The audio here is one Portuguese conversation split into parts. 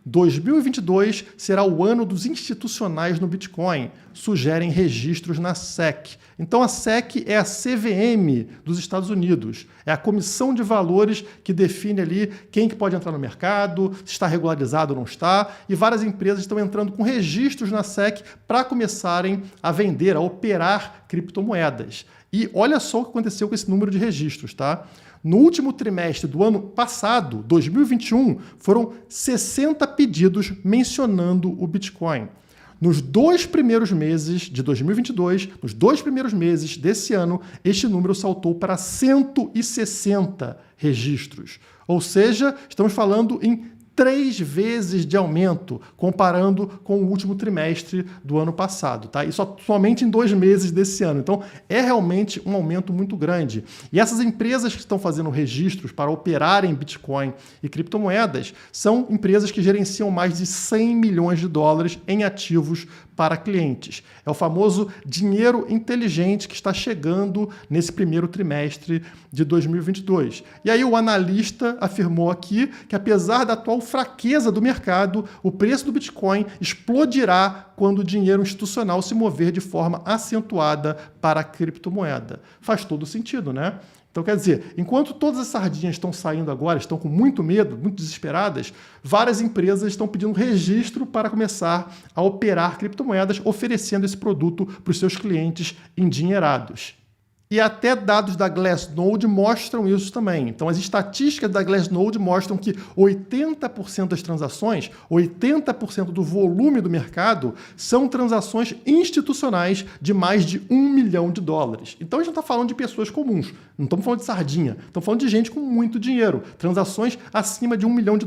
2022 será o ano dos institucionais no Bitcoin, sugerem registros na SEC. Então a SEC é a CVM dos Estados Unidos, é a Comissão de Valores que define ali quem que pode entrar no mercado, se está regularizado ou não está, e várias empresas estão entrando com registros na SEC para começarem a vender, a operar criptomoedas. E olha só o que aconteceu com esse número de registros, tá? No último trimestre do ano passado, 2021, foram 60 pedidos mencionando o Bitcoin. Nos 2 primeiros meses de 2022, nos 2 primeiros meses desse ano, este número saltou para 160 registros. Ou seja, estamos falando em 3 vezes de aumento, comparando com o último trimestre do ano passado, tá? E somente em 2 meses desse ano. Então, é realmente um aumento muito grande. E essas empresas que estão fazendo registros para operarem Bitcoin e criptomoedas são empresas que gerenciam mais de 100 milhões de dólares em ativos para clientes. É o famoso dinheiro inteligente que está chegando nesse primeiro trimestre de 2022. E aí o analista afirmou aqui que apesar da atual fraqueza do mercado, o preço do Bitcoin explodirá quando o dinheiro institucional se mover de forma acentuada para a criptomoeda. Faz todo sentido, né? Então, quer dizer, enquanto todas as sardinhas estão saindo agora, estão com muito medo, muito desesperadas, várias empresas estão pedindo registro para começar a operar criptomoedas, oferecendo esse produto para os seus clientes endinheirados. E até dados da Glassnode mostram isso também. Então, as estatísticas da Glassnode mostram que 80% das transações, 80% do volume do mercado são transações institucionais de mais de $1 milhão. Então, a gente não está falando de pessoas comuns, não estamos falando de sardinha, estamos falando de gente com muito dinheiro. Transações acima de $1 milhão,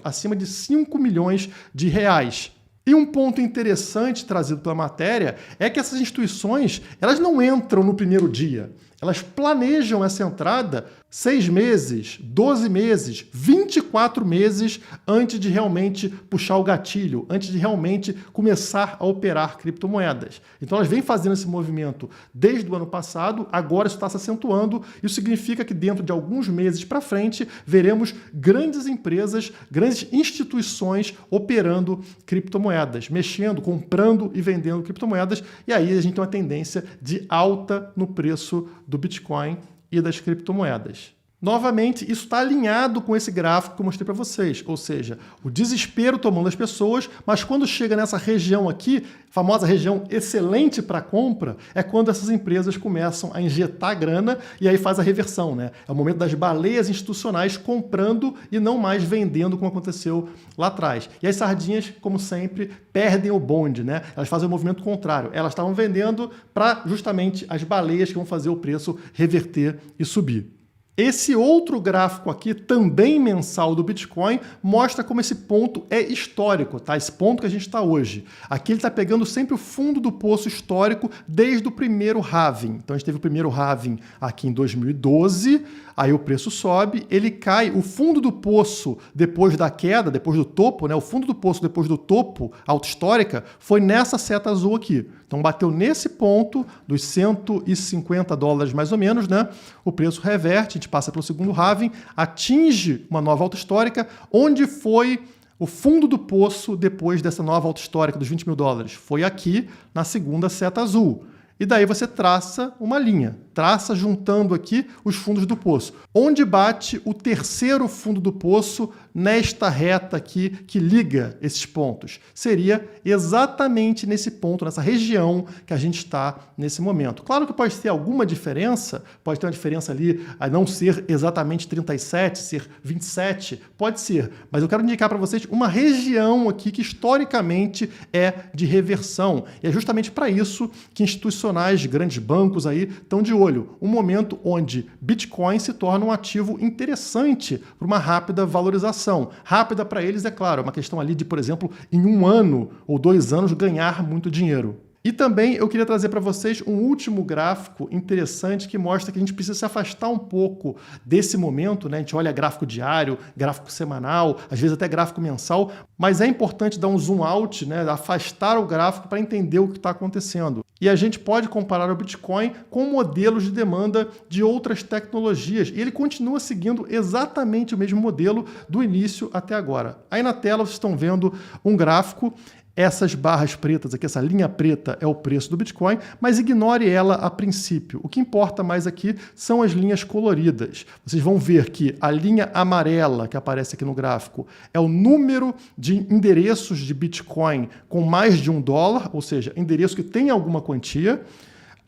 acima de 5 milhões de reais. E um ponto interessante trazido pela matéria é que essas instituições, elas não entram no primeiro dia. Elas planejam essa entrada 6 meses, 12 meses, 24 meses antes de realmente puxar o gatilho, antes de realmente começar a operar criptomoedas. Então elas vêm fazendo esse movimento desde o ano passado, agora isso está se acentuando. Isso significa que dentro de alguns meses para frente veremos grandes empresas, grandes instituições operando criptomoedas, mexendo, comprando e vendendo criptomoedas. E aí a gente tem uma tendência de alta no preço do Bitcoin e das criptomoedas. Novamente, isso está alinhado com esse gráfico que eu mostrei para vocês, ou seja, o desespero tomando as pessoas, mas quando chega nessa região aqui, famosa região excelente para compra, é quando essas empresas começam a injetar grana e aí faz a reversão, né? É o momento das baleias institucionais comprando e não mais vendendo, como aconteceu lá atrás. E as sardinhas, como sempre, perdem o bonde, né? Elas fazem o movimento contrário. Elas estavam vendendo para justamente as baleias que vão fazer o preço reverter e subir. Esse outro gráfico aqui, também mensal do Bitcoin, mostra como esse ponto é histórico, tá? Esse ponto que a gente está hoje. Aqui ele está pegando sempre o fundo do poço histórico desde o primeiro halving. Então a gente teve o primeiro halving aqui em 2012, aí o preço sobe, ele cai, o fundo do poço depois da queda, depois do topo, né? O fundo do poço depois do topo, alta histórica, foi nessa seta azul aqui. Então bateu nesse ponto dos $150 mais ou menos, né? O preço reverte, a gente passa pelo segundo halving, atinge uma nova alta histórica, onde foi o fundo do poço depois dessa nova alta histórica dos $20 mil? Foi aqui na segunda seta azul. E daí você traça uma linha, traça juntando aqui os fundos do poço. Onde bate o terceiro fundo do poço nesta reta aqui que liga esses pontos? Seria exatamente nesse ponto, nessa região que a gente está nesse momento. Claro que pode ter alguma diferença, pode ter uma diferença ali a não ser exatamente 37, ser 27, pode ser. Mas eu quero indicar para vocês uma região aqui que historicamente é de reversão. E é justamente para isso que instituições, grandes bancos aí estão de olho. Um momento onde Bitcoin se torna um ativo interessante para uma rápida valorização. Rápida para eles, é claro, é uma questão ali de, por exemplo, em 1 ano ou 2 anos ganhar muito dinheiro. E também eu queria trazer para vocês um último gráfico interessante que mostra que a gente precisa se afastar um pouco desse momento, né? A gente olha gráfico diário, gráfico semanal, às vezes até gráfico mensal, mas é importante dar um zoom out, né? Afastar o gráfico para entender o que está acontecendo. E a gente pode comparar o Bitcoin com modelos de demanda de outras tecnologias. E ele continua seguindo exatamente o mesmo modelo do início até agora. Aí na tela vocês estão vendo um gráfico. Essas barras pretas aqui, essa linha preta é o preço do Bitcoin, mas ignore ela a princípio. O que importa mais aqui são as linhas coloridas. Vocês vão ver que a linha amarela que aparece aqui no gráfico é o número de endereços de Bitcoin com mais de $1, ou seja, endereço que tem alguma quantia.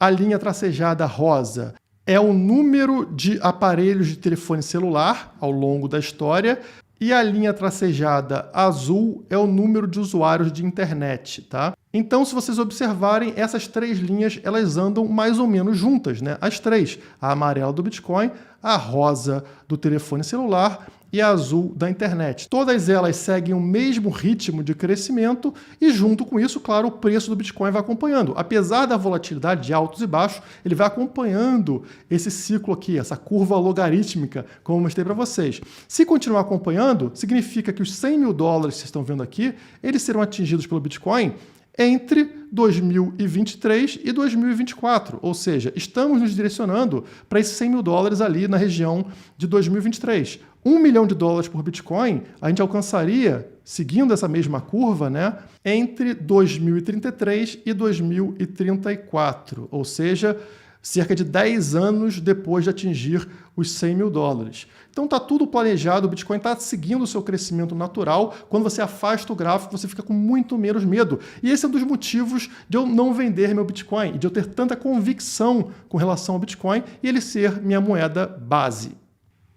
A linha tracejada rosa é o número de aparelhos de telefone celular ao longo da história. E a linha tracejada azul é o número de usuários de internet, tá? Então, se vocês observarem, essas três linhas, elas andam mais ou menos juntas, né? As três, a amarela do Bitcoin, a rosa do telefone celular e a azul da internet. Todas elas seguem o mesmo ritmo de crescimento e, junto com isso, claro, o preço do Bitcoin vai acompanhando. Apesar da volatilidade de altos e baixos, ele vai acompanhando esse ciclo aqui, essa curva logarítmica, como eu mostrei para vocês. Se continuar acompanhando, significa que os $100 mil que vocês estão vendo aqui, eles serão atingidos pelo Bitcoin entre 2023 e 2024, ou seja, estamos nos direcionando para esses $100 mil ali na região de 2023. $1 milhão por Bitcoin a gente alcançaria, seguindo essa mesma curva, né, entre 2033 e 2034, ou seja, cerca de 10 anos depois de atingir os $100 mil. Então está tudo planejado, o Bitcoin está seguindo o seu crescimento natural. Quando você afasta o gráfico, você fica com muito menos medo. E esse é um dos motivos de eu não vender meu Bitcoin e de eu ter tanta convicção com relação ao Bitcoin e ele ser minha moeda base.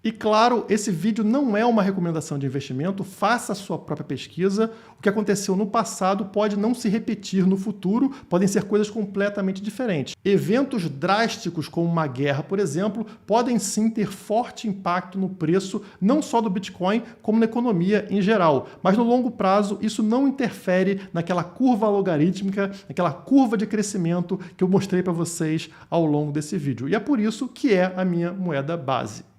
E claro, esse vídeo não é uma recomendação de investimento, faça a sua própria pesquisa. O que aconteceu no passado pode não se repetir no futuro, podem ser coisas completamente diferentes. Eventos drásticos como uma guerra, por exemplo, podem sim ter forte impacto no preço, não só do Bitcoin, como na economia em geral. Mas no longo prazo, isso não interfere naquela curva logarítmica, naquela curva de crescimento que eu mostrei para vocês ao longo desse vídeo. E é por isso que é a minha moeda base.